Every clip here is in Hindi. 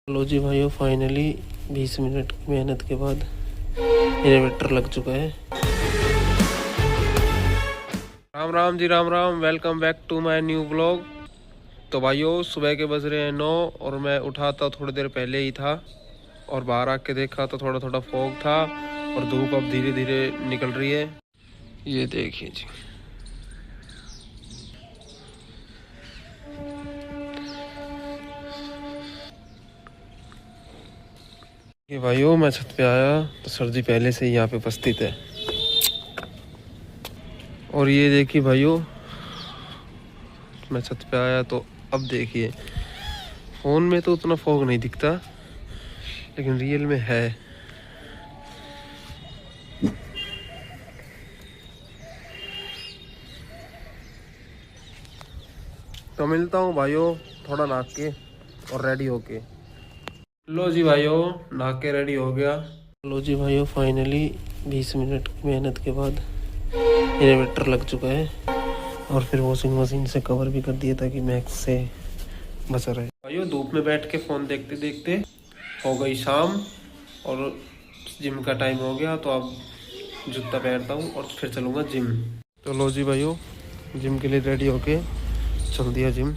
लो जी भाइयों, फाइनली 20 मिनट की मेहनत के बाद इन्वर्टर लग चुका है। Ram Ram ji, Ram Ram. Welcome back to my new blog. तो भाइयों, सुबह के बज रहे हैं 9 और मैं उठा था थोड़ी देर पहले ही था और बाहर आके देखा तो थोड़ा थोड़ा फॉग था और धूप अब धीरे धीरे निकल रही है। ये देखिए जी। ये भाइयों, मैं छत पे आया तो सर जी पहले से ही यहाँ पे उपस्थित है। और ये देखिए भाइयों, मैं छत पे आया तो अब देखिए, फोन में तो उतना फॉग नहीं दिखता लेकिन रियल में है। तो मिलता हूँ भाइयों थोड़ा नहा के और रेडी होके। लो जी भाइयों, नहा के रेडी हो गया। लो जी भाइयों, फाइनली 20 मिनट की मेहनत के बाद इन्वर्टर लग चुका है और फिर वॉशिंग मशीन से कवर भी कर दिया ताकि मैक्स से बचा रहे। भाइयों, धूप में बैठ के फ़ोन देखते देखते हो गई शाम और जिम का टाइम हो गया, तो अब जूता पहनता हूँ और फिर चलूँगा जिम। तो लो जी भाइयों, जिम के लिए रेडी होके चल दिया जिम।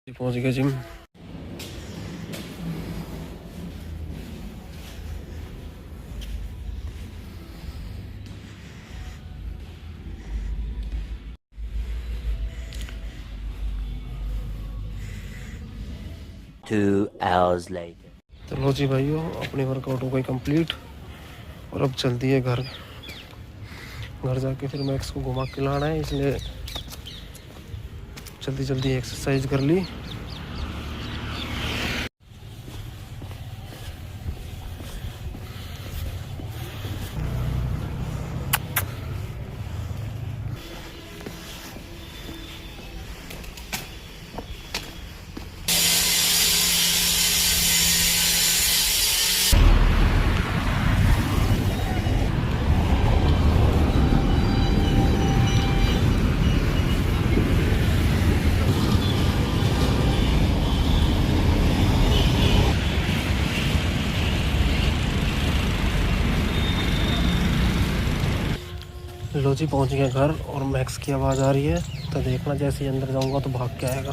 पहुंच गया जिम। तो लो जी भाइयों, अपने वर्कआउट हो गई कंप्लीट और अब चलती है घर। घर जाके फिर मैक्स को घुमा के लाना है, इसलिए जल्दी जल्दी एक्सरसाइज कर ली। लो जी, पहुंच गया घर और मैक्स की आवाज़ आ रही है, तो देखना जैसे ही अंदर जाऊंगा तो भाग के आएगा।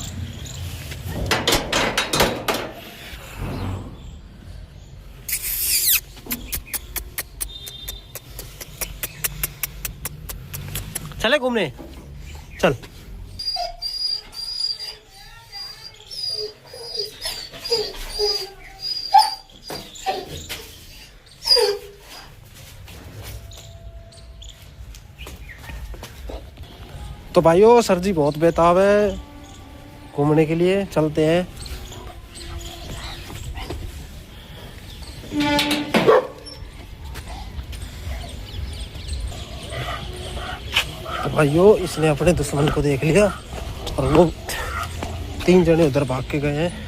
चले घूमने, चल। तो भाइयों, सर जी बहुत बेताब है, घूमने के लिए चलते हैं। तो भाइयों, इसने अपने दुश्मन को देख लिया और वो 3 जने उधर भाग के गए हैं।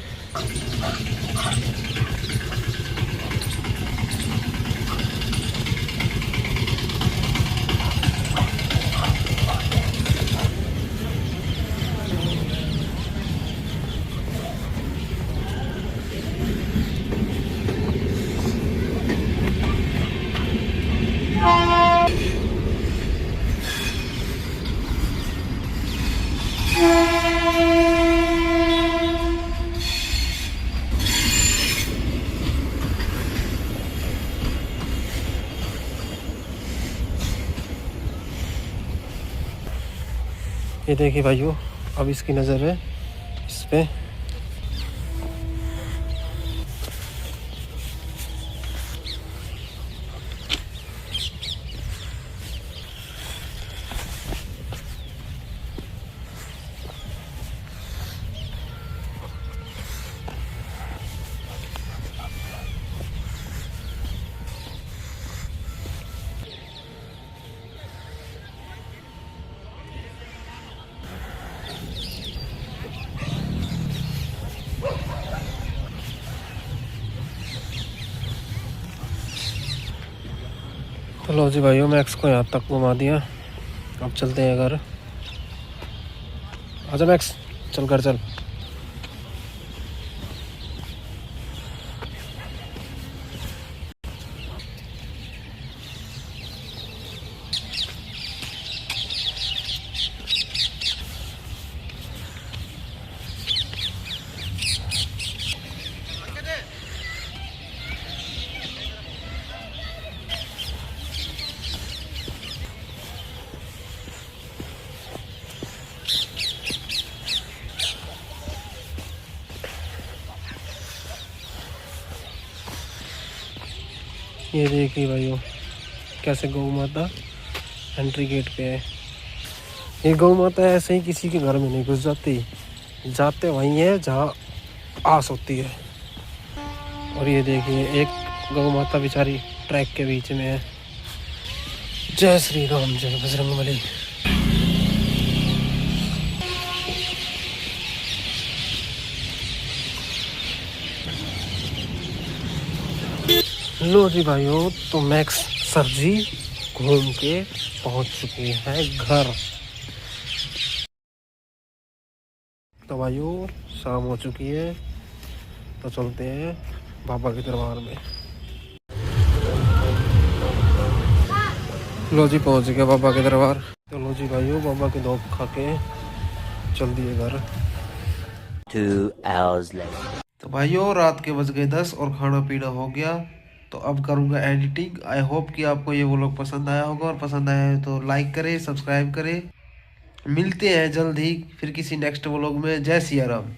ये देखिए भाइयों, अब इसकी नज़र है इस पे। तो लो जी भाइयों, मैक्स को यहाँ तक घुमा दिया। अब चलते हैं घर। आजा मैक्स, चल घर चल। ये देखिए भाइयों, कैसे गौ माता एंट्री गेट पे है। ये गौ माता ऐसे ही किसी के घर में नहीं घुस जाती, जाते वहीं है जहाँ आस होती है। और ये देखिए, एक गौ माता बेचारी ट्रैक के बीच में है। जय श्री राम, जय बजरंगबली। लो जी भाइयों, तो मैक्स सर जी घूम के पहुंच चुके हैं घर। तो भाइयों, शाम हो चुकी है, तो चलते हैं बाबा के दरबार में। लो जी, पहुंच गया बाबा के दरबार। तो लो जी भाइयों, बाबा के धूप खा के चल दिए घर। 2 hours later. तो भाइयों, रात के बज गए 10 और खाना पीना हो गया। तो अब करूँगा एडिटिंग। आई होप कि आपको ये व्लॉग पसंद आया होगा, और पसंद आया है तो लाइक करें, सब्सक्राइब करें। मिलते हैं जल्द ही फिर किसी नेक्स्ट व्लॉग में। जय सिया राम।